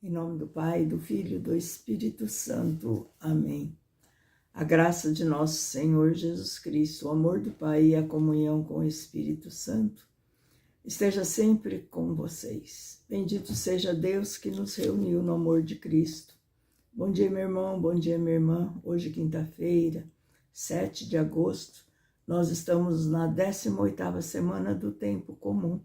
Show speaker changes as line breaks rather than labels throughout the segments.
Em nome do Pai, do Filho e do Espírito Santo. Amém. A graça de nosso Senhor Jesus Cristo, o amor do Pai e a comunhão com o Espírito Santo esteja sempre com vocês. Bendito seja Deus que nos reuniu no amor de Cristo. Bom dia, meu irmão, bom dia, minha irmã. Hoje, quinta-feira, 7 de agosto, nós estamos na 18ª semana do tempo comum.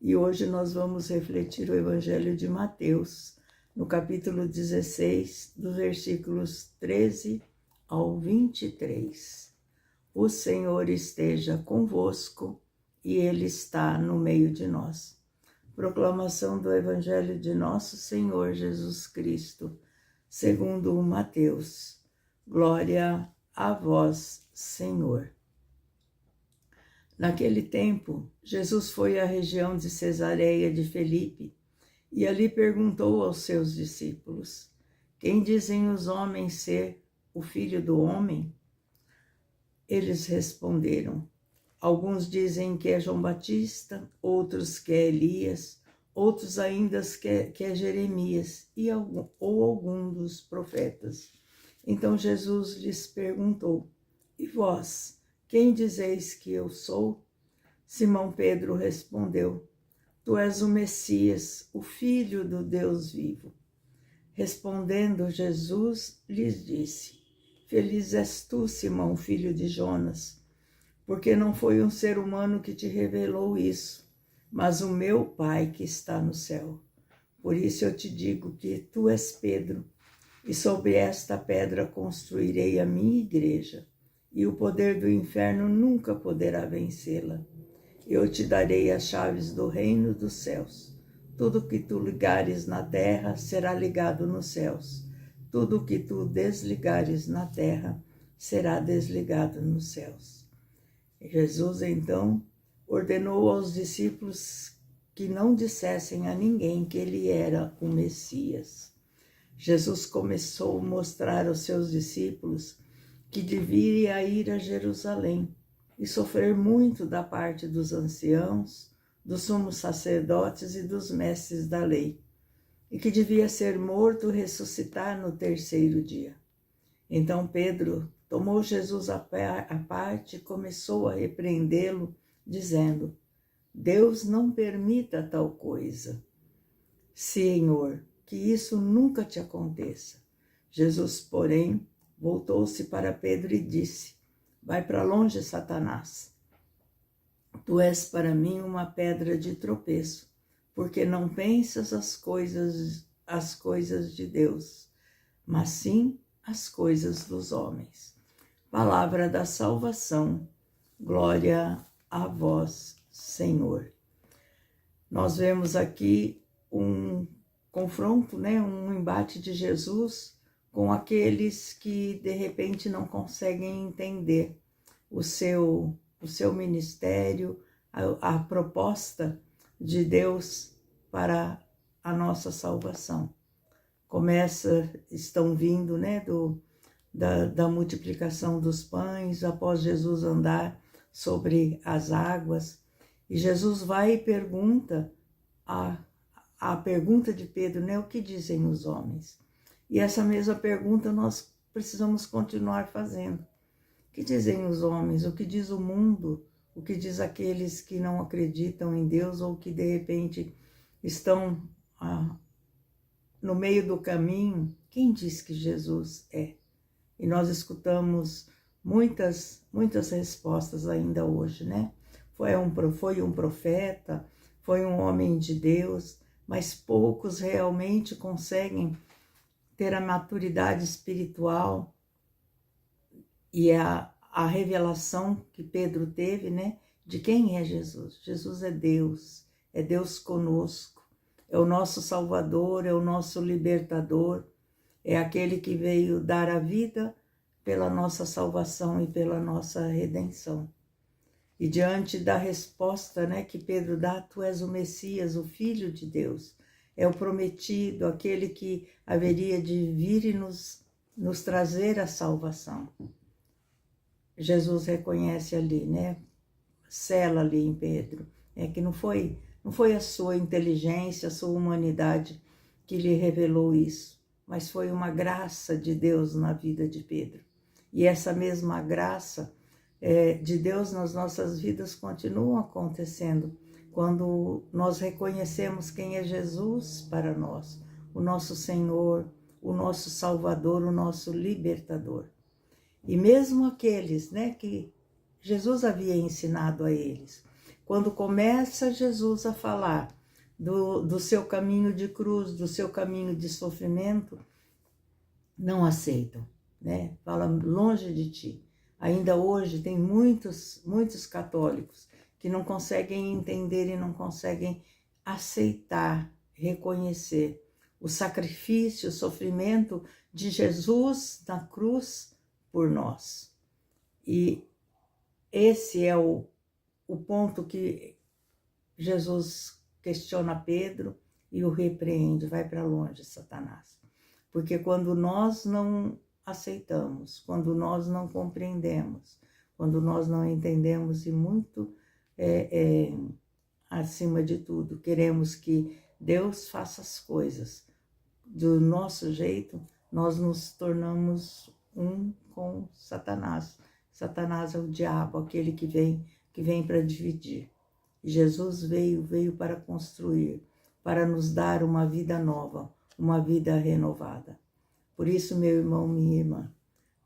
E hoje nós vamos refletir o Evangelho de Mateus, no capítulo 16, dos versículos 13 ao 23. O Senhor esteja convosco e Ele está no meio de nós. Proclamação do Evangelho de nosso Senhor Jesus Cristo, segundo Mateus. Glória a vós, Senhor. Naquele tempo, Jesus foi à região de Cesareia de Filipe e ali perguntou aos seus discípulos: quem dizem os homens ser o Filho do Homem? Eles responderam: alguns dizem que é João Batista, outros que é Elias, outros ainda que é Jeremias ou algum dos profetas. Então Jesus lhes perguntou: e vós, quem dizeis que eu sou? Simão Pedro respondeu: tu és o Messias, o Filho do Deus vivo. Respondendo Jesus, lhes disse: feliz és tu, Simão, filho de Jonas, porque não foi um ser humano que te revelou isso, mas o meu Pai que está no céu. Por isso eu te digo que tu és Pedro, e sobre esta pedra construirei a minha igreja, e o poder do inferno nunca poderá vencê-la. Eu te darei as chaves do reino dos céus. Tudo que tu ligares na terra será ligado nos céus. Tudo que tu desligares na terra será desligado nos céus. Jesus, então, ordenou aos discípulos que não dissessem a ninguém que ele era o Messias. Jesus começou a mostrar aos seus discípulos que deveria ir a Jerusalém e sofrer muito da parte dos anciãos, dos sumos sacerdotes e dos mestres da lei, e que devia ser morto e ressuscitar no terceiro dia. Então Pedro tomou Jesus à parte e começou a repreendê-lo, dizendo: Deus não permita tal coisa. Senhor, que isso nunca te aconteça. Jesus, porém, voltou-se para Pedro e disse: vai para longe, Satanás. Tu és para mim uma pedra de tropeço, porque não pensas as coisas de Deus, mas sim as coisas dos homens. Palavra da salvação. Glória a vós, Senhor. Nós vemos aqui um confronto, um embate de Jesus com aqueles que de repente não conseguem entender o seu ministério, a proposta de Deus para a nossa salvação. Estão vindo da multiplicação dos pães, após Jesus andar sobre as águas, e Jesus vai e pergunta a pergunta de Pedro, o que dizem os homens? E essa mesma pergunta nós precisamos continuar fazendo. O que dizem os homens? O que diz o mundo? O que diz aqueles que não acreditam em Deus ou que de repente estão no meio do caminho? Quem diz que Jesus é? E nós escutamos muitas respostas ainda hoje, Foi um profeta, foi um homem de Deus, mas poucos realmente conseguem ter a maturidade espiritual e a revelação que Pedro teve, de quem é Jesus. Jesus é Deus conosco, é o nosso Salvador, é o nosso libertador, é aquele que veio dar a vida pela nossa salvação e pela nossa redenção. E diante da resposta que Pedro dá, tu és o Messias, o Filho de Deus, é o prometido, aquele que haveria de vir e nos trazer a salvação. Jesus reconhece ali, sela ali em Pedro, que não foi a sua inteligência, a sua humanidade que lhe revelou isso, mas foi uma graça de Deus na vida de Pedro. E essa mesma graça de Deus nas nossas vidas continua acontecendo quando nós reconhecemos quem é Jesus para nós, o nosso Senhor, o nosso Salvador, o nosso Libertador. E mesmo aqueles, que Jesus havia ensinado a eles, quando começa Jesus a falar do seu caminho de cruz, do seu caminho de sofrimento, não aceitam, Fala, longe de ti. Ainda hoje tem muitos católicos que não conseguem entender e não conseguem aceitar, reconhecer o sacrifício, o sofrimento de Jesus na cruz por nós. E esse é o ponto que Jesus questiona Pedro e o repreende: vai para longe, Satanás. Porque quando nós não aceitamos, quando nós não compreendemos, quando nós não entendemos e muito acima de tudo, queremos que Deus faça as coisas do nosso jeito, nós nos tornamos um com Satanás. Satanás é o diabo, aquele que vem para dividir. Jesus veio para construir, para nos dar uma vida nova, uma vida renovada. Por isso, meu irmão, minha irmã,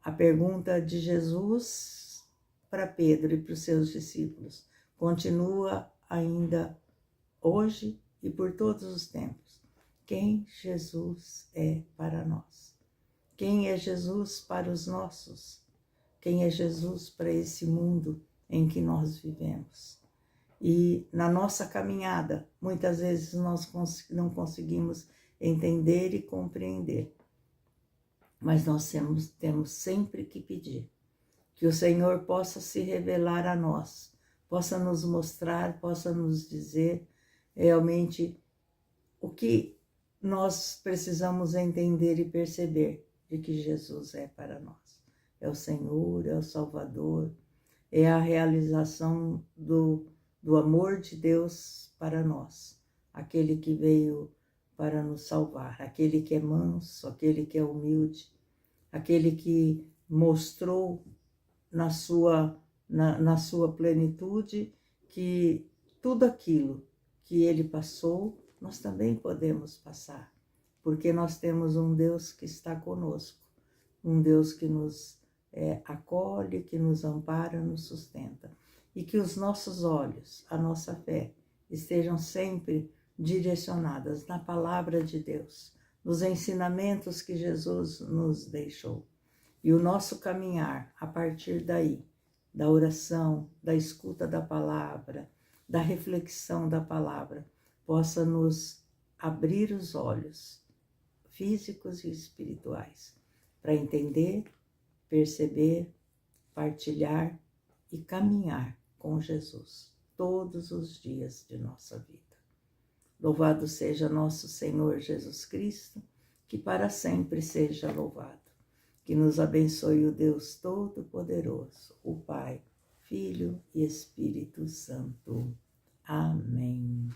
a pergunta de Jesus para Pedro e para os seus discípulos continua ainda hoje e por todos os tempos. Quem Jesus é para nós? Quem é Jesus para os nossos? Quem é Jesus para esse mundo em que nós vivemos? E na nossa caminhada, muitas vezes nós não conseguimos entender e compreender. Mas nós temos sempre que pedir que o Senhor possa se revelar a nós, possa nos mostrar, possa nos dizer realmente o que nós precisamos entender e perceber de que Jesus é para nós. É o Senhor, é o Salvador, é a realização do amor de Deus para nós, aquele que veio para nos salvar, aquele que é manso, aquele que é humilde, aquele que mostrou na sua plenitude que tudo aquilo que ele passou, nós também podemos passar, porque nós temos um Deus que está conosco, um Deus que nos acolhe, que nos ampara, nos sustenta. E que os nossos olhos, a nossa fé, estejam sempre direcionadas na palavra de Deus, nos ensinamentos que Jesus nos deixou. E o nosso caminhar, a partir daí, da oração, da escuta da palavra, da reflexão da palavra, possa nos abrir os olhos físicos e espirituais, para entender, perceber, partilhar e caminhar com Jesus todos os dias de nossa vida. Louvado seja nosso Senhor Jesus Cristo, que para sempre seja louvado. Que nos abençoe o Deus Todo-Poderoso, o Pai, Filho e Espírito Santo. Amém.